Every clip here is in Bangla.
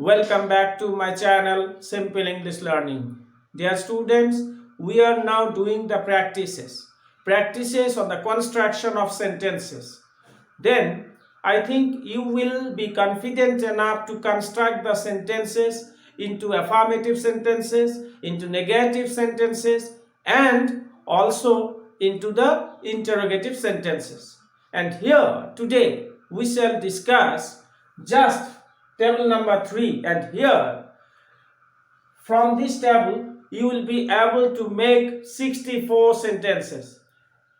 Welcome back to my channel Simple English Learning. Dear students, we are now doing the practices on the construction of sentences. Then I think you will be confident enough to construct the sentences into affirmative sentences, into negative sentences, and also into the interrogative sentences. And here today we shall discuss just table number 3, and here from this table you will be able to make 64 sentences.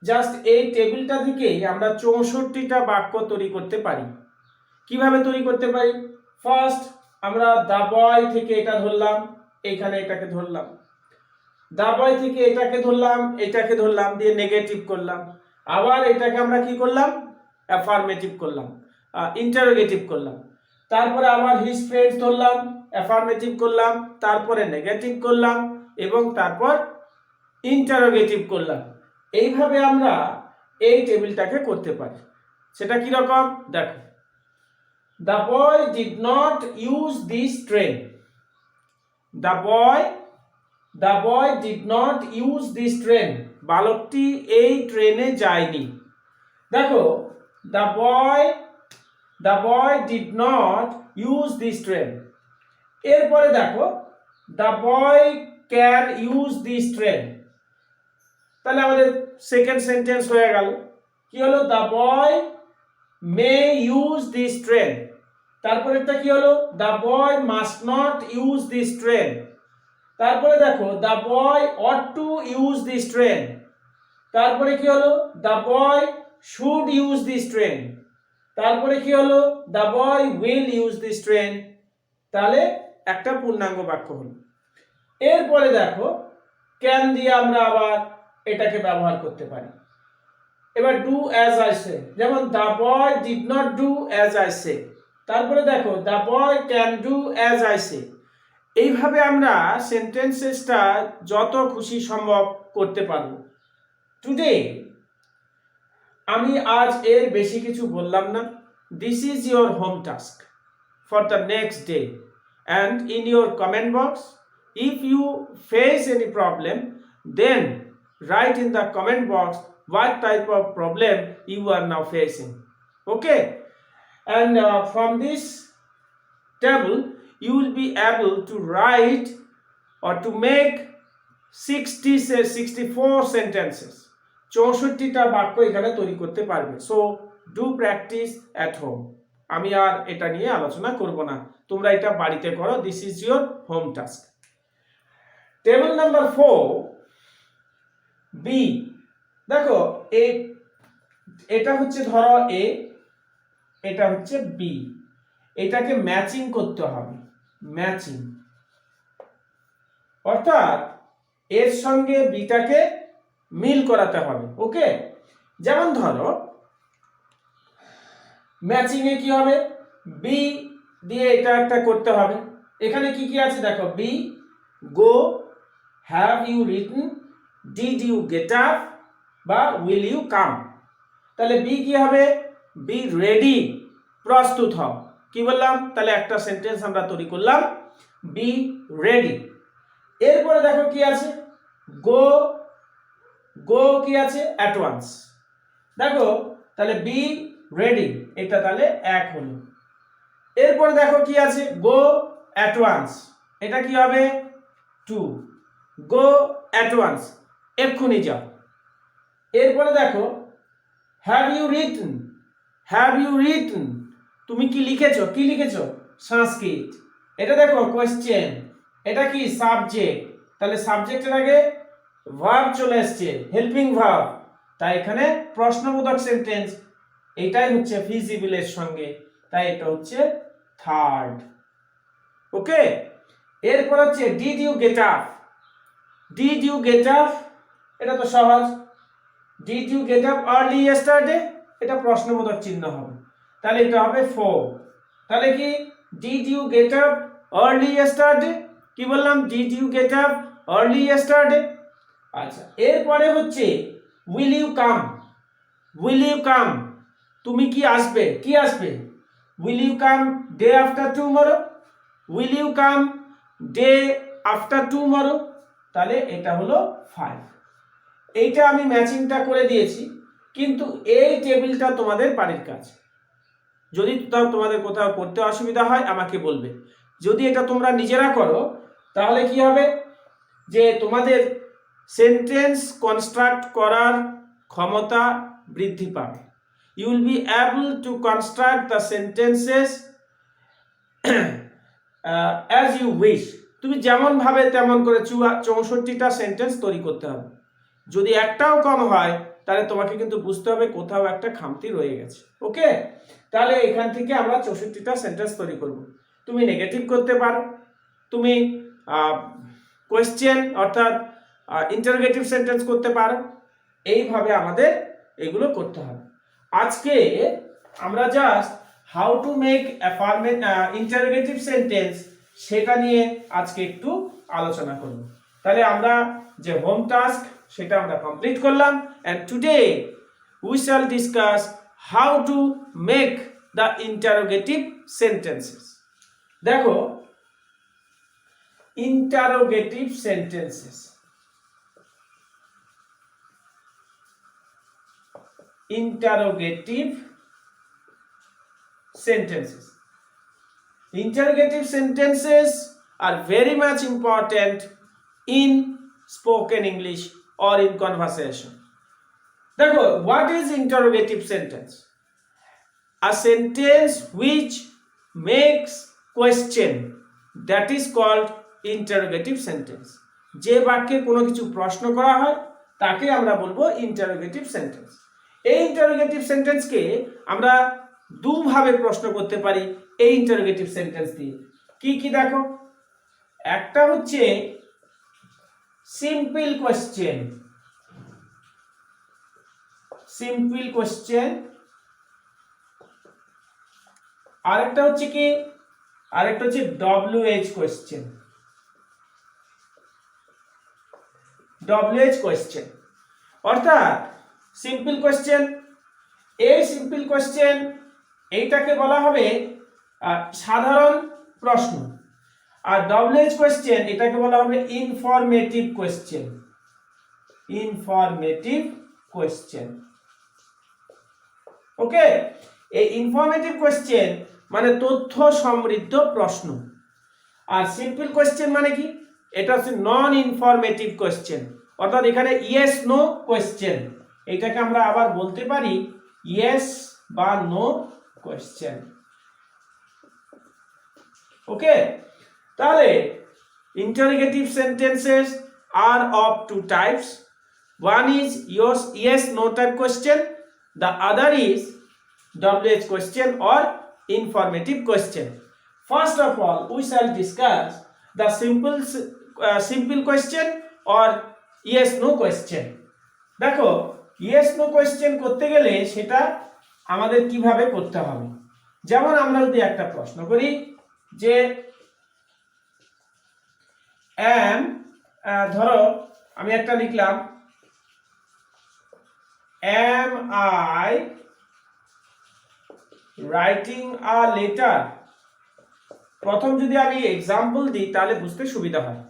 Just এই টেবিলটা থেকেই আমরা 64টা বাক্য তৈরি করতে পারি। কিভাবে তৈরি করতে পারি? ফার্স্ট আমরা দা বয় থেকে এটা ধরলাম, এইখানে এটাকে ধরলাম, দা বয় থেকে এটাকে ধরলাম দিয়ে নেগেটিভ করলাম, আবার এটাকে আমরা কি করলাম? অ্যাফার্মেটিভ করলাম, ইন্টারোগেটিভ করলাম, তারপরে আবার হিজ ফ্রেন্ডস ধরলাম, অ্যাফার্মেটিভ করলাম, তারপরে নেগেটিভ করলাম এবং তারপর ইন্টারোগেটিভ করলাম। এইভাবে আমরা এই টেবিলটাকে করতে পারি। সেটা কি রকম দেখো, the boy did not use this train, the boy did not use this train, বালকটি এই ট্রেনে যায়নি। দেখো the boy did not use this train. এরপরে দেখো the boy can use this train. তাহলে আমাদের সেকেন্ড সেন্টেন্স হয়ে গেল। কি হলো? The boy may use this train. তারপরেরটা কি হলো? The boy must not use this train. তারপরে দেখো the boy ought to use this train. তারপরে কি হলো? The boy should use this train. তারপরে কি হলো? The boy will use this train. তাহলে একটা পূর্ণাঙ্গ বাক্য হলো। এরপরে দেখো ক্যান দিয়ে আমরা আবার এটাকে ব্যবহার করতে পারি। এবার ডু অ্যাজ আই সে, যেমন the boy did not do as I say. তারপরে দেখো the boy can do as I say. এইভাবে আমরা সেন্টেন্সেসটা যত খুশি সম্ভব করতে পারবো। টুডে আমি আজ এর বেশি কিছু বললাম না। This is your home task for the next day, and in your comment box if you face any problem, then write in the comment box what type of problem you are now facing. Okay, and from this table you will be able to write or to make 64 sentences. 64টা বাক্য এখানে তৈরি করতে পারবে। So do practice at home. আমি আর এটা নিয়ে আলোচনা করব না, তোমরা এটা বাড়িতে করো। This is your home task. Table number 4 B. দেখো এটা হচ্ছে ধরো এ, এটা হচ্ছে বি, এটাকে ম্যাচিং করতে হবে। ম্যাচিং অর্থাৎ এর সঙ্গে বিটাকে মিল করাতে হবে। ওকে, যেমন ধরো ম্যাচিং এ কি হবে? বি দিয়ে এটা একটা করতে হবে। এখানে কি কি আছে দেখো, B go, have you written, did you get up বা will you come। তাহলে বি কি হবে? বি রেডি, প্রস্তুত হও। কি বললাম? তাহলে একটা সেন্টেন্স আমরা তৈরি করলাম, বি রেডি। এরপরে দেখো কি আছে, গো, গো কি আছে? At once. দেখো তাহলে বি রেডি, এটা তাহলে এক হলো। এরপরে দেখো কি আছে, গো অ্যাট ওয়ান্স, এটা কি হবে? টু। গো অ্যাট ওয়ান্স, এক্ষুনি যাও। এরপরে দেখো have you written, have you written, তুমি কি লিখেছো? কি লিখেছো? সংস্কৃত। এটা দেখো কোয়েশ্চেন, এটা কি? সাবজেক্ট। তাহলে সাবজেক্টের আগে ভার্ব চলে আসছে, হেল্পিং ভার্ব, তাই এখানে প্রশ্নবোধক সেন্টেন্স। এটাই হচ্ছে ফিজিবলের সঙ্গে, তাই এটা হচ্ছে থার্ড। ওকে, এরপর হচ্ছে did you get up. Did you get up, এটা তো সহজ। Did you get up early yesterday, এটা প্রশ্নবোধক চিহ্ন হবে, তাহলে এটা হবে 4। তাহলে কি? Did you get up early yesterday. কি বললাম? Did you get up early yesterday. আচ্ছা, এরপরে হচ্ছে will you come. Will you come, তুমি কি আসবে? কি আসবে? Will you come day after tomorrow. Will you come day after tomorrow, তাহলে এটা হলো 5। এইটা আমি ম্যাচিংটা করে দিয়েছি, কিন্তু এই টেবিলটা তোমাদের বাড়ির কাজ। যদি তোমাদের কোথাও করতে অসুবিধা হয় আমাকে বলবে। যদি এটা তোমরা নিজেরা করো তাহলে কি হবে, যে তোমাদের সেন্টেন্স কনস্ট্রাক্ট করার ক্ষমতা বৃদ্ধি পাবে। You will be able to construct the sentences as you wish. তুমি যেমন ভাবে তেমন করে 64টা সেন্টেন্স তৈরি করতে হবে। যদি একটাও কম হয় তাহলে তোমাকে কিন্তু বুঝতে হবে কোথাও একটা খামতি রয়ে গেছে। ওকে, তাহলে এখান থেকে আমরা 64টা সেন্টেন্স তৈরি করব। তুমি নেগেটিভ করতে পারো, তুমি কোয়েশ্চেন অর্থাৎ ইন্টারোগেটিভ সেন্টেন্স করতে পারো। এইভাবে আমাদের এগুলো করতে হবে। আজকে আমরা just how to make interrogative sentence সেটা নিয়ে আজকে একটু আলোচনা করব। তাহলে আমরা যে হোম টাস্ক সেটা আমরা কমপ্লিট করলাম, and today we shall discuss how to make the interrogative sentences. দেখো, interrogative sentences, interrogative sentences. Interrogative sentences are very much important in spoken English or in conversation. দেখো, what is interrogative sentence? A sentence which makes question, that is called interrogative sentence. যে বাক্যে কোনো কিছু প্রশ্ন করা হয় তাকে আমরা বলবো interrogative sentence. এই interrogative সেন্টেন্সকে আমরা দুভাবে প্রশ্ন করতে পারি এই interrogative সেন্টেন্স দিয়ে। কি কি দেখো, একটা হচ্ছে সিম্পল কোয়েশ্চেন, সিম্পল কোয়েশ্চেন। আরেকটা হচ্ছে কি, আরেকটা হচ্ছে WH কোয়েশ্চেন, WH কোয়েশ্চেন। অর্থাৎ সিম্পল কোয়েশ্চেন, এই সিম্পল কোয়েশ্চেন এইটাকে বলা হবে সাধারণ প্রশ্ন, আর WH কোয়েশ্চেন এটাকে বলা হবে ইনফরমেটিভ কোয়েশ্চেন, ইনফরমেটিভ কোয়েশ্চেন। ওকে, এই ইনফরমেটিভ কোয়েশ্চেন মানে তথ্য সমৃদ্ধ প্রশ্ন, আর সিম্পল কোয়েশ্চেন মানে কি, এটা হচ্ছে নন ইনফরমেটিভ কোয়েশ্চেন, অর্থাৎ এখানে ইয়েস নো কোয়েশ্চেন। এটাকে আমরা আবার বলতে পারি ইয়েস বা নো কোয়েশ্চেন। ওকে, তাহলে interrogative sentences are of two types. One is yes no type question, the other is WH question or informative question. First of all, we shall discuss the simple question or yes no question. দেখো, yes no question করতে গেলে সেটা আমাদের কিভাবে করতে হবে। যেমন আমরা যদি একটা প্রশ্ন করি যে ধরো আমি একটা লিখলাম am I writing a letter। প্রথম যদি আমি এক্সাম্পল দিই তাহলে বুঝতে সুবিধা হয়।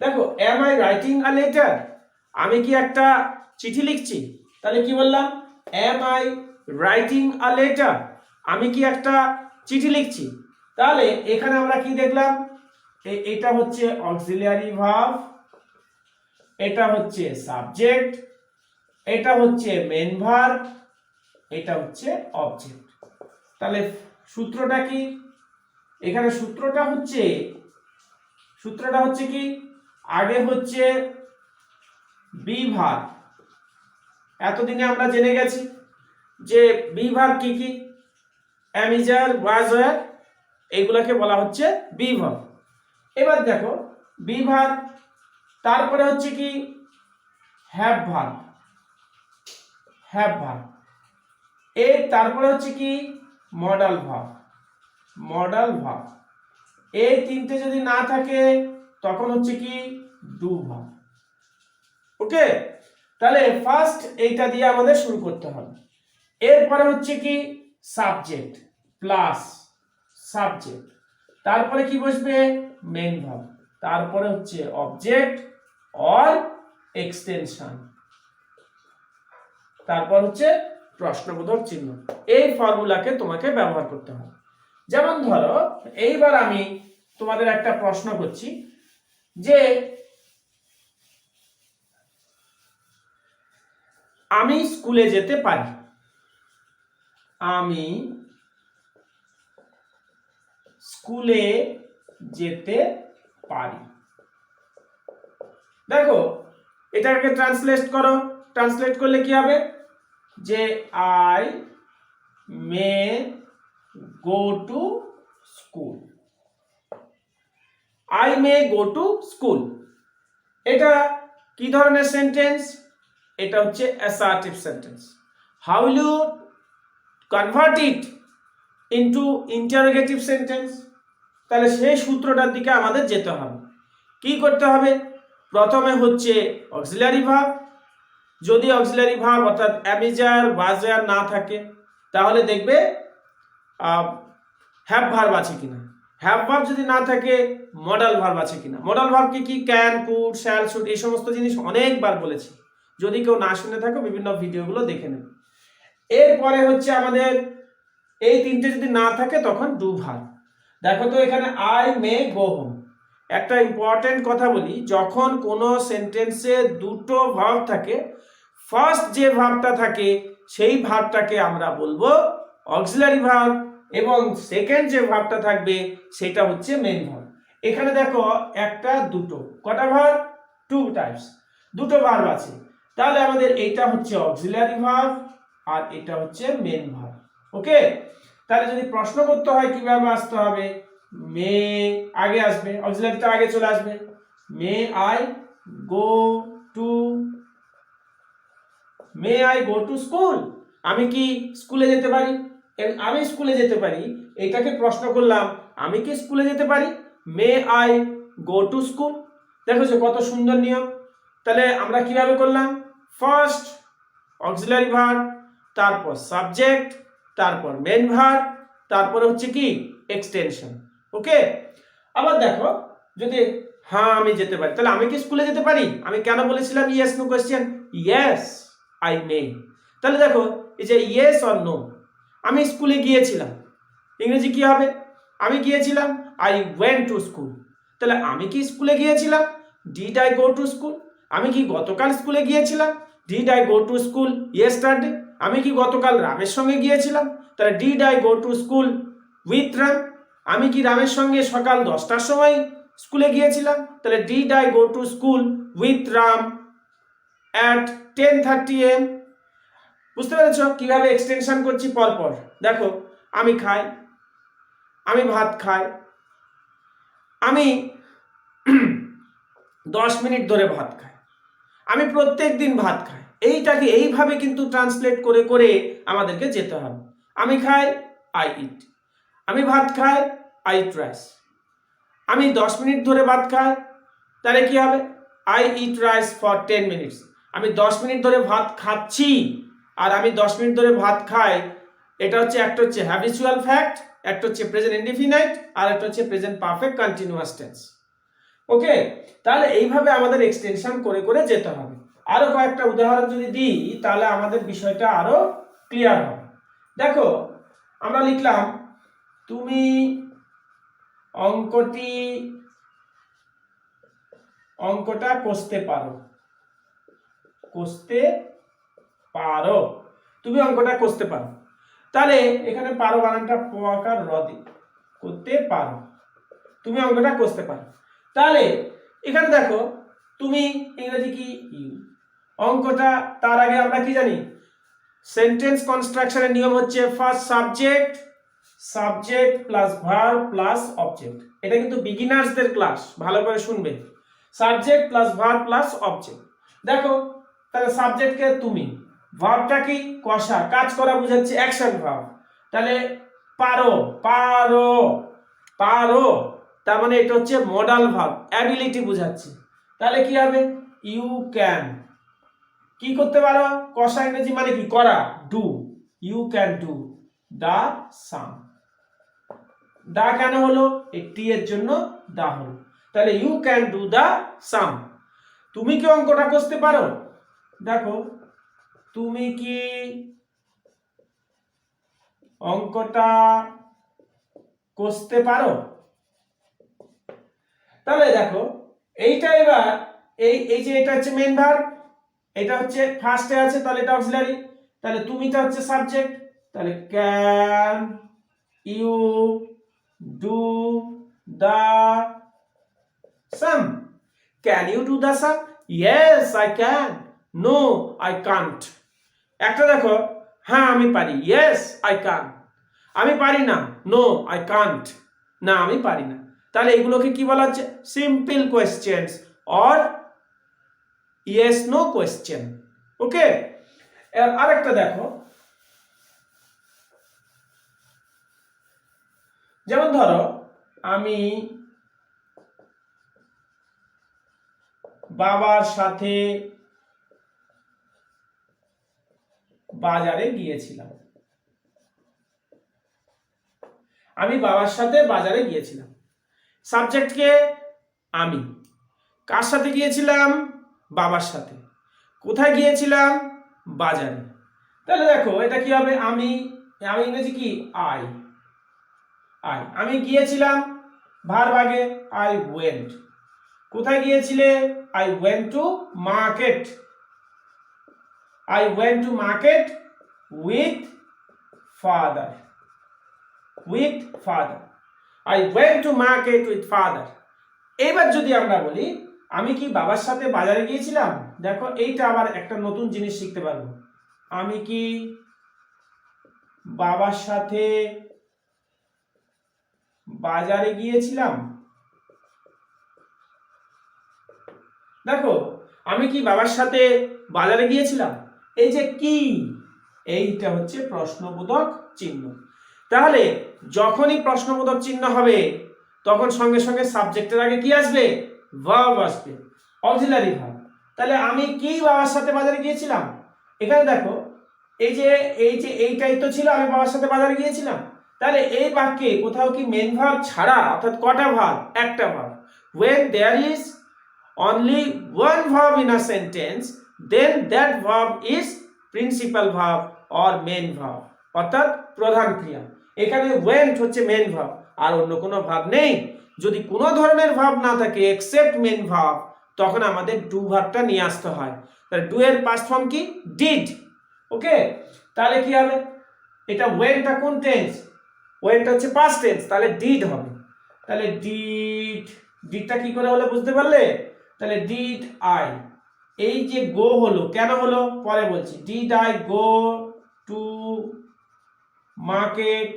দেখো, am I writing a letter, আমি কি একটা চিঠি লিখছি, তাহলে কি বললাম am I writing a letter, আমি কি একটা চিঠি লিখছি। তাহলে এখানে আমরা কি দেখলাম, এটা হচ্ছে অক্সিলিয়ারি ভার্ব, এটা হচ্ছে সাবজেক্ট, এটা হচ্ছে মেইন ভার্ব, এটা হচ্ছে অবজেক্ট। তাহলে সূত্রটা কি, এখানে সূত্রটা হচ্ছে কি, আগে হচ্ছে বি ভার্ব। এতদিনে আমরা জেনে গেছি যে বি ভার্ব কি কি, am, is, are, was, were, এইগুলাকে বলা হচ্ছে বি ভার্ব। এবার দেখো বি ভার্ব, তারপরে হচ্ছে কি হ্যাভ ভার্ব, হ্যাভ ভার্ব, এর তারপরে হচ্ছে কি মডাল ভার্ব, মডাল ভার্ব। এই তিনটে যদি না থাকে তখন হচ্ছে কি ডু ভার্ব। ওকে, তাহলে ফার্স্ট এইটা দিয়ে আমাদের শুরু করতে হবে। এরপরে হচ্ছে কি সাবজেক্ট প্লাস সাবজেক্ট, তারপরে কি বসবে মেইন ভার্ব, তারপরে হচ্ছে অবজেক্ট অর এক্সটেনশন, তারপর হচ্ছে প্রশ্নবোধক চিহ্ন। এই ফর্মুলাকে তোমাকে ব্যবহার করতে হবে। যেমন ধরো এইবার আমি তোমাদের একটা প্রশ্ন করছি যে আমি স্কুলে যেতে পারি, আমি স্কুলে যেতে পারি। দেখো এটাকে ট্রান্সলেট করো, ট্রান্সলেট করলে কি হবে যে I may go to school, I may go to school. এটা কি ধরনের সেন্টেন্স? এটা হচ্ছে assertive sentence. How will you convert it into interrogative sentence? তাহলে সেই সূত্রটার দিকে আমাদের যেতে হবে। কি করতে হবে? প্রথমে হচ্ছে অক্সিলারি ভার্ব। যদি অক্সিলারি ভার্ব অর্থাৎ অ্যামিজার ওয়াজার না থাকে তাহলে দেখবে হ্যাভ ভার্ব আছে কিনা, হ্যাভ ভার্ব যদি না থাকে মডাল ভার্ব আছে কিনা। মডাল ভার্ব কি ক্যান, কুড, শ্যাল, শুড, এই সমস্ত জিনিস অনেকবার বলেছি, যদি কেউ না শুনে থাকো বিভিন্ন ভিডিওগুলো দেখে নেবে। এরপরে হচ্ছে আমাদের এই তিনটে যদি না থাকে তখন ডু ভার্ব। দেখো তো এখানে আই মে গো হোম। একটা ইম্পর্টেন্ট কথা বলি, যখন কোনো সেন্টেন্সে দুটো ভার্ব থাকে, ফার্স্ট যে ভার্বটা থাকে সেই ভার্বটাকে আমরা বলবো অক্সিলারি ভার্ব, এবং সেকেন্ড যে ভার্বটা থাকবে সেটা হচ্ছে মেইন ভার্ব। এখানে দেখো একটা দুটো, কটা ভার্ব? টু টাইপস, দুটো ভার্ব আছে। তাহলে আমাদের এইটা হচ্ছে অক্সিলারি ভার্ব আর এটা হচ্ছে মেইন ভার্ব। ওকে, তাহলে যদি প্রশ্ন করতে হয় কিভাবে আসতে হবে, মে আগে আসবে, অক্সিলারিটা আগে চলে আসবে। May I go two, may I go to school, আমি কি স্কুলে যেতে পারি? আমি স্কুলে যেতে পারি, এটাকে প্রশ্ন করলাম আমি কি স্কুলে যেতে পারি, may I go to school. দেখো যে কত সুন্দর নিয়ম। তাহলে আমরা কিভাবে করলাম, ফার্স্ট অক্সিলারি ভার্ব, তারপর সাবজেক্ট, তারপর মেইন ভার্ব, তারপরে হচ্ছে কি এক্সটেনশন। ওকে, আবার দেখো যদি হ্যাঁ আমি যেতে পারি, তাহলে আমি কি স্কুলে যেতে পারি? আমি কেন বলেছিলাম yes no question, yes I may. তাহলে দেখো এই যে ইয়েস অর নো, আমি স্কুলে গিয়েছিলাম, ইংরেজি কি হবে? আমি গিয়েছিলাম, আই ওয়েন্ট টু স্কুল। তাহলে আমি কি স্কুলে গিয়েছিলাম, did I go to school. আমি কি গতকাল স্কুলে গিয়েছিলাম, did I go to school yesterday. আমি কি গতকাল রামের সঙ্গে গিয়েছিলাম, তাহলে did I go to school with Ram. আমি কি রামের সঙ্গে সকাল 10টার সময় স্কুলে গিয়েছিলাম, তাহলে did I go to school with Ram at 10:30 AM। বুঝতে পেরেছ কিভাবে এক্সটেনশন করছি পরপর? দেখো আমি খাই, আমি ভাত খাই, আমি 10 মিনিট ধরে ভাত খাই, আমি প্রত্যেক দিন ভাত খাই। এইটাকে এইভাবে কিন্তু ট্রান্সলেট করে করে আমাদেরকে যেতে হবে। আমি খাই, আই ইট। আমি ভাত খাই, আই ইট রাইস। আমি 10 মিনিট ধরে ভাত খাই, তাহলে কি হবে, I eat rice for 10 minutes. আমি 10 মিনিট ধরে ভাত খাচ্ছি, আর আমি 10 মিনিট ধরে ভাত খাই, এটা হচ্ছে একটা হচ্ছে হ্যাবিচুয়াল ফ্যাক্ট, একটা হচ্ছে প্রেজেন্ট ইনডিফিনাইট, আর একটা হচ্ছে প্রেজেন্ট পারফেক্ট কন্টিনিউয়াস টেন্স। ওকে, তাহলে এইভাবে আমাদের এক্সটেনশন করে করে যেতে হবে। আরো কয়েকটা উদাহরণ যদি দিই তাহলে আমাদের বিষয়টা আরো ক্লিয়ার হবে। দেখো আমরা লিখলাম তুমি অঙ্কটা কষতে পারো, কষতে পারো, তুমি অঙ্কটা কষতে পারো। তাহলে এখানে পারো বানানটা প আকার র দি, করতে পারো, তুমি অঙ্কটা কষতে পারো। তাহলে এখানে দেখো তুমি ইংরেজি কি ইউ, অঙ্কটা, তার আগে আমরা কি জানি সেন্টেন্স কনস্ট্রাকশনের নিয়ম হচ্ছে first subject, subject plus verb plus object. এটা কিন্তু বিগিনার্সদের ক্লাস, ভালো করে শুনবে। Subject plus verb plus object. দেখো তাহলে সাবজেক্টকে তুমি, ভার্বটা কি কষা, কাজ করা বোঝাচ্ছে অ্যাকশন ভার্ব। তাহলে পারো, পারো, পারো, তার মানে এটা হচ্ছে মডাল ভার্ব, অ্যাবিলিটি বোঝাচ্ছে। তাহলে কি হবে, ইউ ক্যান, কি করতে পারো, কষা ইংরেজি মানে কি করা, do, you can do the sum. The কেন হলো? এই টি এর জন্য দা হলো। তাহলে you can do the sum. তুমি কি অঙ্কটা কষতে পারো? দেখো, তুমি কি অঙ্কটা কষতে পারো? তাহলে দেখো, এইটা এবার এই যে এটা হচ্ছে মেইন ভার্ব, এটা হচ্ছে ফার্স্টে আছে, তাহলে এটা অক্সিলারি, তাহলে তুমিটা হচ্ছে সাবজেক্ট, তাহলে can you do the sum. Can you do the sum? Yes I can. No I can't. একটা দেখো, হ্যাঁ আমি পারি, ইয়েস আই ক্যান। আমি পারি না, নো আই কান্ট, না আমি পারি না। তাহলে এগুলোকে কি বলা হচ্ছে? Simple questions or yes no question. Okay, আরেকটা দেখো, যেমন ধরো আমি বাবার সাথে বাজারে গিয়েছিলাম। আমি বাবার সাথে বাজারে গিয়েছিলাম। সাবজেক্টকে আমি, কার সাথে গিয়েছিলাম? বাবার সাথে। কোথায় গিয়েছিলাম? বাজারে। তাহলে দেখো এটা কি হবে? আমি ইংরেজি কি? আই। আমি গিয়েছিলাম, ভার্ব আগে, আই ওয়েন্ট। কোথায় গিয়েছিলে? I went to market. I went to market with father. With father. I went to market with father. এবার যদি আমরা বলি আমি কি বাবার সাথে বাজারে গিয়েছিলাম, দেখো এইটা আবার একটা নতুন জিনিস শিখতে পারবো। আমি কি বাবার সাথে বাজারে গিয়েছিলাম? দেখো, আমি কি বাবার সাথে বাজারে গিয়েছিলাম, এই যে কি, এইটা হচ্ছে প্রশ্নবোধক চিহ্ন। তাহলে যখনই প্রশ্নবোধক চিহ্ন হবে তখন সঙ্গে সঙ্গে সাবজেক্টের আগে কি আসবে? ভার্ব আসবে, অক্সিলারি ভার্ব। তাহলে আমি কি বাবার সাথে বাজারে গিয়েছিলাম, এখানে দেখো এইটাই তো ছিল, আমি বাবার সাথে বাজারে গিয়েছিলাম। তাহলে এই বাক্যে কোথাও কি মেন ভার্ব ছাড়া, অর্থাৎ কটা ভার্ব? একটা verb. when there is only one verb in a sentence, then that verb is principal verb or main verb, অর্থাৎ প্রধান ক্রিয়া। এখানে went হচ্ছে মেন ভার্ব, আর অন্য কোনো ভার্ব নেই। যদি কোনো ধরনের ভার্ব না থাকে এক্সেপ্ট মেন ভার্ব, তখন আমাদের ডু ভার্বটা নিয়ে আসতে হয়। তাহলে ডু এর পাস্ট ফর্ম কি? ডিড। ওকে, তাহলে কি হবে? এটা ওয়েনটা কোন টেন্স? ওয়েনটা হচ্ছে পাস্ট টেন্স, তাহলে ডিড হবে। তাহলে ডিডটা কি করে হলো বুঝতে পারলে? তাহলে ডিড আই, এই যে গো হলো, কেন হলো পরে বলছি। Did I go to market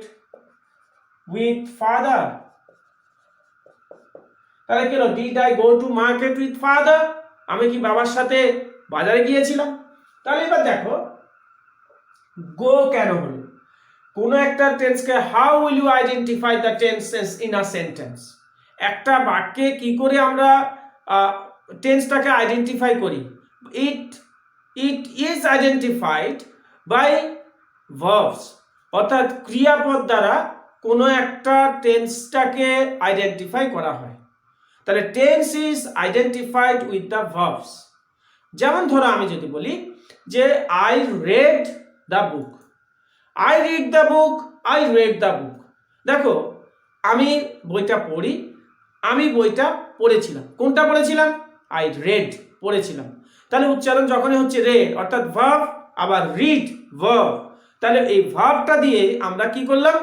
with father? তাহলে কি হলো? Did I go to market with father? আমি কি বাবার সাথে বাজারে গিয়েছিলাম? তাহলে এবার দেখো গো কেন হলো। কোন একটা টেন্সকে how will you identify the tenses in a sentence? একটা বাক্যে কি করে আমরা টেন্সটাকে আইডেন্টিফাই করি? It is identified by verbs, অর্থাৎ ক্রিয়াপদ দ্বারা কোনো একটা টেন্সটাকে আইডেন্টিফাই করা হয়। তাহলে tense is identified with the verbs. যেমন ধরো আমি যদি বলি যে I red the book, I read the book, I red the book. দেখো, আমি বইটা পড়ি, আমি বইটা পড়েছিলাম। কোনটা পড়েছিলাম? আই রেড, পড়েছিলাম। তাহলে উচ্চারণ যখনই হচ্ছে রেড, অর্থাৎ ভার্ব, আবার রিড ভার্ব। তাহলে এই ভার্বটা দিয়ে আমরা কি করলাম?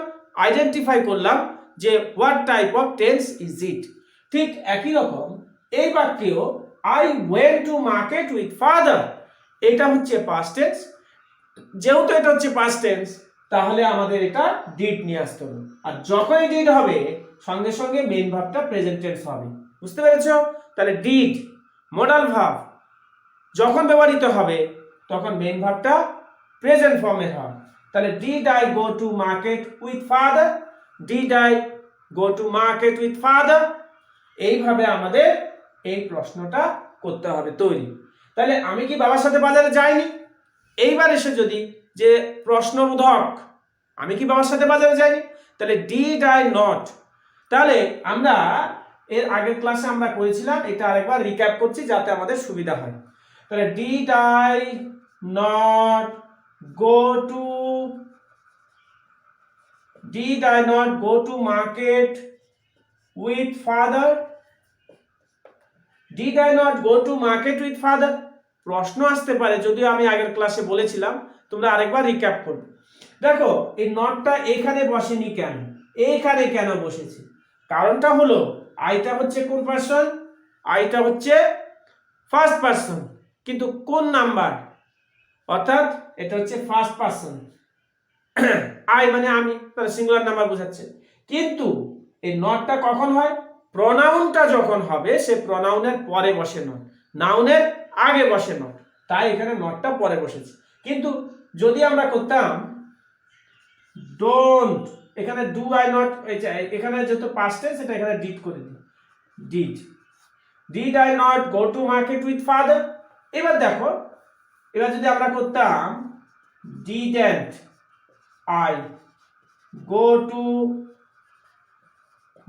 আইডেন্টিফাই করলাম যে what type of tense is it. ঠিক একই রকম এই বাক্যেও I went to market with father, এটা হচ্ছে পাস্ট টেন্স। যেহেতু এটা হচ্ছে পাস্ট টেন্স, তাহলে আমাদের এটা ডিড নিয়ে আসতে হবে। আর যখনই ডিড হবে সঙ্গে সঙ্গে মেইন ভার্বটা প্রেজেন্ট টেন্স হবে। বুঝতে পেরেছো? তাহলে ডিড মডাল ভার্ব যখন ব্যবহৃত হবে তখন মেইন ভার্বটা প্রেজেন্ট ফর্মের হয়। তাহলে did I go to market with father, did I go to market with father. এইভাবে আমাদের এই প্রশ্নটা করতে হবে তৈরি। তাহলে আমি কি বাবার সাথে বাজারে যাইনি? এইবার এসে যদি যে প্রশ্নবোধক, আমি কি বাবার সাথে বাজারে যাইনি, তাহলে ডিড আই নট, তাহলে আমরা এর আগের ক্লাসে আমরা করেছিলাম, এটা আরেকবার রিক্যাপ করছি যাতে আমাদের সুবিধা হয়। তাহলে did I not go to market with father? Did I not go to market with father? প্রশ্ন আসতে পারে, যদিও আমি আগের ক্লাসে বলেছিলাম, তোমরা আরেকবার রিক্যাপ করবে। দেখো এই নটটা এখানে বসেনি কেন, এইখানে কেন বসেছে? কারণটা হলো আইটা হচ্ছে কোন পার্সন? আইটা হচ্ছে ফার্স্ট পার্সন, কিন্তু কোন নাম্বার? অর্থাৎ এটা হচ্ছে ফার্স্ট পার্সন, আই মানে আমি, তাহলে সিঙ্গুলার নাম্বার বোঝাচ্ছে। কিন্তু এই নটটা কখন হয়? প্রনাউনটা যখন হবে সে প্রনাউনের পরে বসে নট, নাউনের আগে বসে নট, তাই এখানে নটটা পরে বসেছে। কিন্তু যদি আমরা করতাম ডোন্ট, এখানে ডু আই নট, এখানে যেহেতু পাস্ট টেন্স সেটা এখানে ডিড করে দিই, did I not go to market with father. এবার দেখো, এবার যদি আমরা করতাম didn't I go to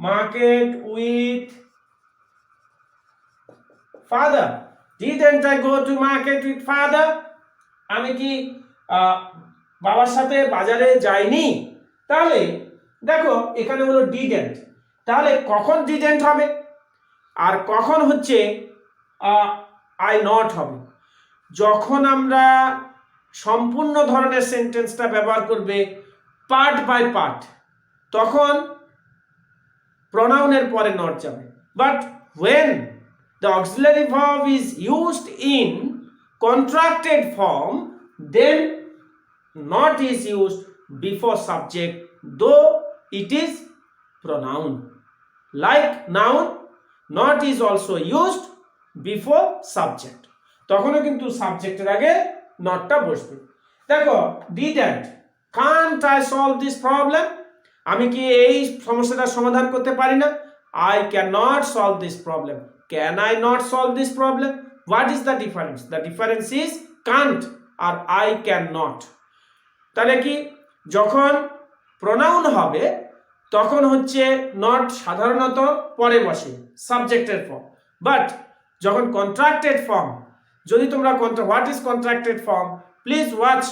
market with father, didn't I go to market with father, আমি কি বাবার সাথে বাজারে যাইনি? তাহলে দেখো এখানে হলো ডিডন্ট, তাহলে কখন ডিডন্ট হবে আর কখন হচ্ছে আই নট হবে? যখন আমরা সম্পূর্ণ ধরনের সেন্টেন্সটা ব্যবহার করবে পার্ট বাই পার্ট, তখন প্রনাউনের পরে নট যাবে। But when the auxiliary verb is used in contracted form, then not is used before subject, though it is pronoun. Like noun, not is also used before subject, তখনও কিন্তু সাবজেক্টের আগে নটটা বসবে। দেখো didn't, can't I solve this problem? আমি কি এই সমস্যাটার সমাধান করতে পারি না? I cannot solve this problem. Can I not solve this problem? What is the difference? The difference is can't R I cannot. তাহলে কি যখন প্রনাউন হবে তখন হচ্ছে নট সাধারণত পরে বসে সাবজেক্টের ফর্ম, বাট যখন কন্ট্রাক্টেড ফর্ম, যদি তোমরা what is contracted form, please watch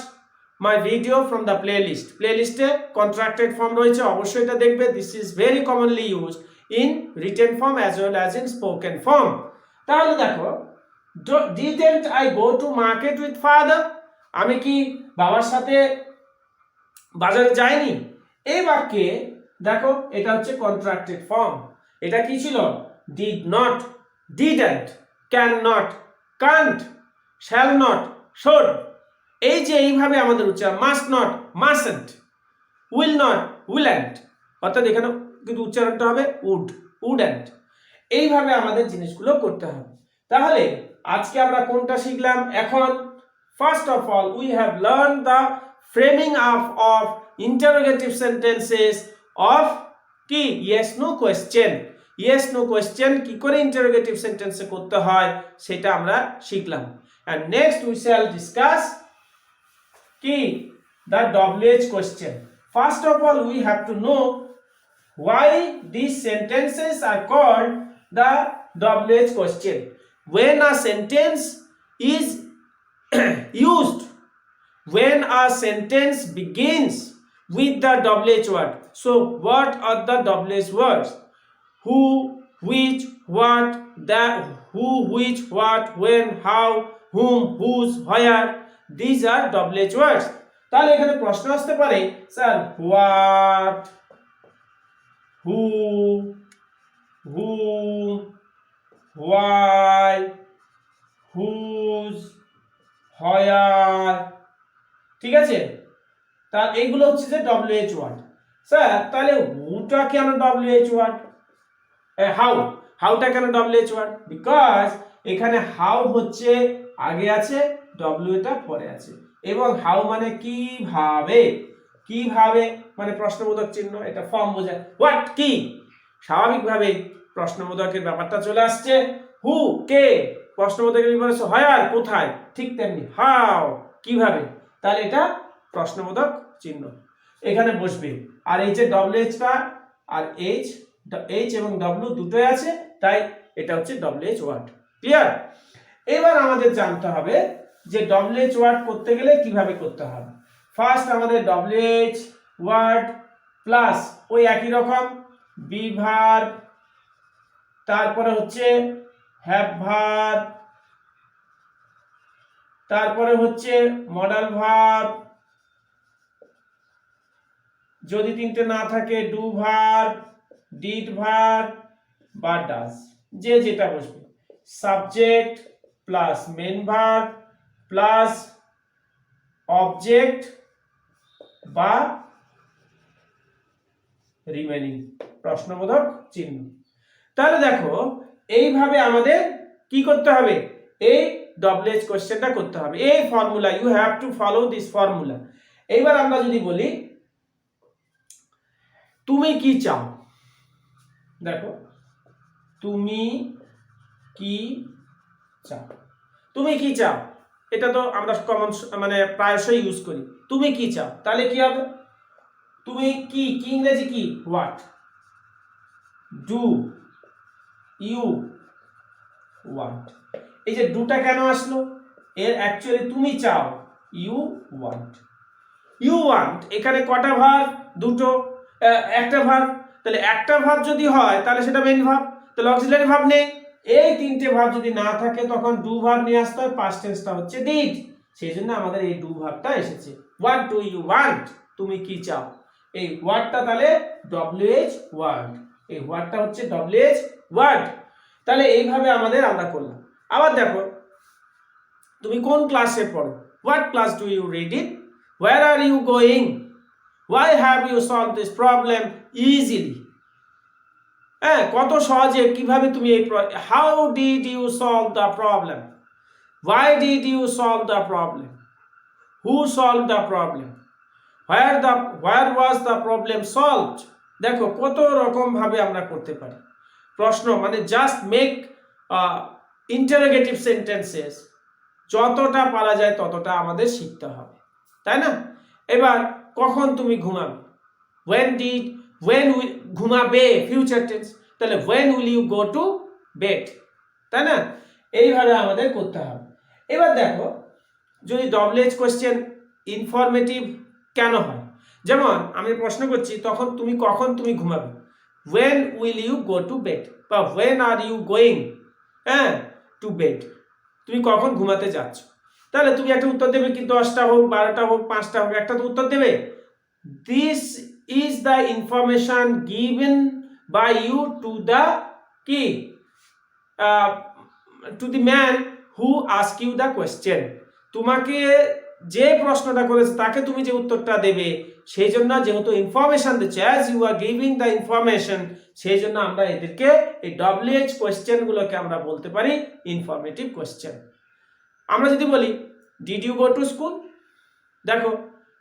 my video from the প্লেলিস্টে কন্ট্রাক্টেড ফর্ম রয়েছে, অবশ্যই এটা দেখবে। This is very commonly used in written form as well as in spoken form. তাহলে দেখো didn't I go to market with father, আমি কি বাবার সাথে বাজারে যাইনি? এই বাক্যে দেখো এটা হচ্ছে কন্ট্রাক্টেড ফর্ম। এটা কি ছিল? Did not, didn't, can not, can't, shall not, should. এই যে এইভাবে আমাদের উচ্চারণ, must not, mustn't, will not, উইল্যান্ট, অর্থাৎ এখানে কিন্তু উচ্চারণটা হবে উড, উডন্ট। এইভাবে আমাদের জিনিসগুলো করতে হবে। তাহলে আজকে আমরা কোনটা শিখলাম? এখন first of all we have learn the framing up of interrogative sentences of কি yes no question, yes no question কি করে interrogative sentence করতে হয় সেটা আমরা শিখলাম। and next we shall discuss কি the WH question. First of all we have to know why these sentences are called the WH question. When a sentence is used, when a sentence begins with the WH word. So what are the WH words? Who, which, what, that, who, which, what, when, how, whom, whose, where. These are WH words. তাহলে এখানে প্রশ্ন আসতে পারে, sir what, who, whom, why, whose, where, ঠিক আছে? তার এইগুলো হচ্ছে যে WH ওয়ার্ড। স্যার তাহলে হুটা কেন WH ওয়ার্ড? হাউটা কেন WH ওয়ার্ড? বিকজ এখানে হাউ হচ্ছে আগে আছে, ডব্লিউটা পরে আছে, এবং হাউ মানে কিভাবে, কিভাবে মানে প্রশ্নবোধক চিহ্ন, এটা ফর্ম বোঝায়। হোয়াট কি, স্বাভাবিকভাবে প্রশ্নবোধকের ব্যাপারটা চলে আসছে। হু কে, প্রশ্নবোধকের বিপরীত হোয়ার কোথায়, ঠিক তেমনি হাউ কিভাবে, তাহলে এটা প্রশ্নবোধক চিহ্ন এখানে বসবে। আর এই যে WH-টা আর H এবং W দুটোই আছে, তাই এটা হচ্ছে WH ওয়ার্ড। ক্লিয়ার? এবার আমাদের জানতে হবে যে WH ওয়ার্ড করতে গেলে কিভাবে করতে হবে। ফার্স্ট আমাদের WH ওয়ার্ড প্লাস ওই একই রকম বি ভার্ব, তারপরে হচ্ছে হ্যাভ ভার্ব, তারপরে হচ্ছে মডাল ভার্ব, যদি তিনটে না থাকে ডু ভার্ব, ডিড ভার্ব বা ডাজ, যে যেটা বসবে, subject plus main verb plus object বা রিমেনিং প্রশ্নবোধক চিহ্ন। তাহলে দেখো এইভাবে আমাদের কি করতে হবে, এই WH কোশ্চেনটা করতে হবে, এই formula, you have to follow this formula. এইবার আমরা যদি বলি তুমি কি চাও, দেখো তুমি কি চাও, তুমি কি চাও, এটা তো আমরা কমন মানে প্রায়শই ইউজ করি। তুমি কি চাও, তাহলে কি হবে, তুমি কি ইংরেজি কি, হোয়াট, ডু ইউ ওয়ান্ট। এই যে ডুটা কেন আসলো, এর অ্যাকচুয়ালি তুমি চাও, ইউ ওয়ান্ট। ইউ ওয়ান্ট এখানে কটা ভার্ব, দুটো, একটা ভার্ব, তাহলে একটা ভার্ব যদি হয় তাহলে সেটা মেইন ভার্ব, তাহলে অক্সিলারি ভার্ব নেই। এই তিনটে ভার্ব যদি না থাকে তখন ডু ভার্ব নিয়ে আসতে হয়, পাস্ট টেন্সটা হচ্ছে ডিড, সেই জন্য আমাদের এই ডু ভার্বটা এসেছে। হোয়াট ডু ইউ ওয়ান্ট, তুমি কি চাও, এই ওয়ার্ডটা তাহলে WH ওয়ার্ড, এই ওয়ার্ডটা হচ্ছে WH ওয়ার্ড। তাহলে এইভাবে আমরা করলাম। আবার দেখো তুমি কোন ক্লাসে পড়ো, what class do you read in, where are you going, why have you solved this problem easily, হ্যাঁ কত সহজে কিভাবে তুমি এই, how did you solve the problem, why did you solve the problem, who solved the problem, where was the problem solved। দেখো কত রকম ভাবে আমরা করতে পারি প্রশ্ন, মানে জাস্ট মেক ইন্টারোগেটিভ সেন্টেন্সেস, যতটা পারা যায় ততটা আমাদের শিখতে হবে, তাই না? এবার কখন তুমি ঘুমাবে, when ঘুমাবে ফিউচার টেন্স, তাহলে when will you go to bed, তাই না? এইভাবে আমাদের করতে হবে। এবার দেখো যদি WH কোশ্চেন ইনফরমেটিভ কেন হয়, যেমন আমি প্রশ্ন করছি তখন তুমি কখন তুমি ঘুমাবে, when will you go to bed বা when are you going to bed, তুমি কখন ঘুমাতে যাচ্ছ, তাহলে তুমি একটা উত্তর দেবে, কি 10টা হোক 12টা হোক 5টা হোক, একটা তো উত্তর দেবে। This is the information given by you to the কি to the man who ask you the question, তোমাকে যে প্রশ্নটা করেছে তাকে তুমি যে উত্তরটা দেবে, সেই জন্য যেহেতু ইনফরমেশন দিচ্ছে, as you are giving the information, সেই জন্য আমরা এদেরকে এই WH কোয়েশ্চেনগুলোকে আমরা বলতে পারি ইনফরমেটিভ কোয়েশ্চেন। আমরা যদি বলি did you go to school, দেখো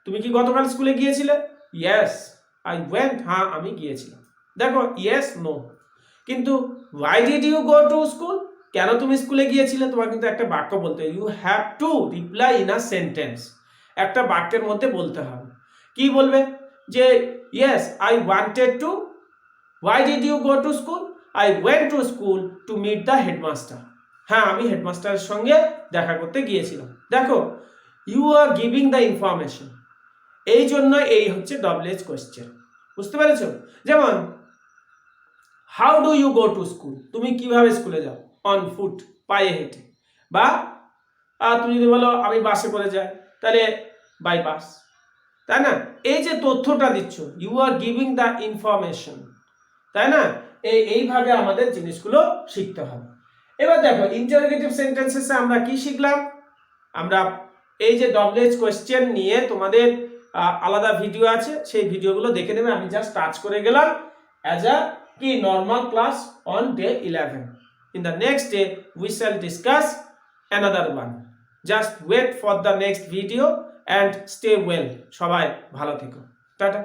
তুমি কি গতকাল স্কুলে গিয়েছিলে, ইয়েস আই ওয়েন্ট, হ্যাঁ আমি গিয়েছিলাম, দেখো ইয়েস নো। কিন্তু why did you go to school, কেন তুমি স্কুলে গিয়েছিলে, তোমার কিন্তু একটা বাক্য বলতে হবে, you have to reply in a sentence, একটা বাক্যের মধ্যে বলতে হবে। কি বলবে, যে yes I wanted to, why did you go to school, I went to school to meet the headmaster, হ্যাঁ আমি হেডমাস্টারের সঙ্গে দেখা করতে গিয়েছিলাম। দেখো you are giving the information, এই জন্য এই হচ্ছে WH কোয়েশ্চেন, বুঝতে পেরেছো? যেমন how do you go to school, তুমি কিভাবে স্কুলে যাও, অন ফুট, পায়ে হেঁটে, বা তুমি যদি বলো আমি বাসে করে যাই, তাহলে বাই বাস, তাই না? এই যে তথ্যটা দিচ্ছ, you are giving the information, তাই না? এইভাবে আমাদের জিনিসগুলো শিখতে হবে। এবার দেখো ইন্টারোগেটিভ সেন্টেন্সেসে আমরা কি শিখলাম, আমরা এই যে WH কোয়েশ্চেন নিয়ে তোমাদের আলাদা ভিডিও আছে, সেই ভিডিওগুলো দেখে নেবে, আমি জাস্ট টাচ করে গেলাম অ্যাজ আ কি normal class on day 11। In the next day we shall discuss another one. Just wait for the next video and stay well. সবাই ভালো থেকো, টাটা।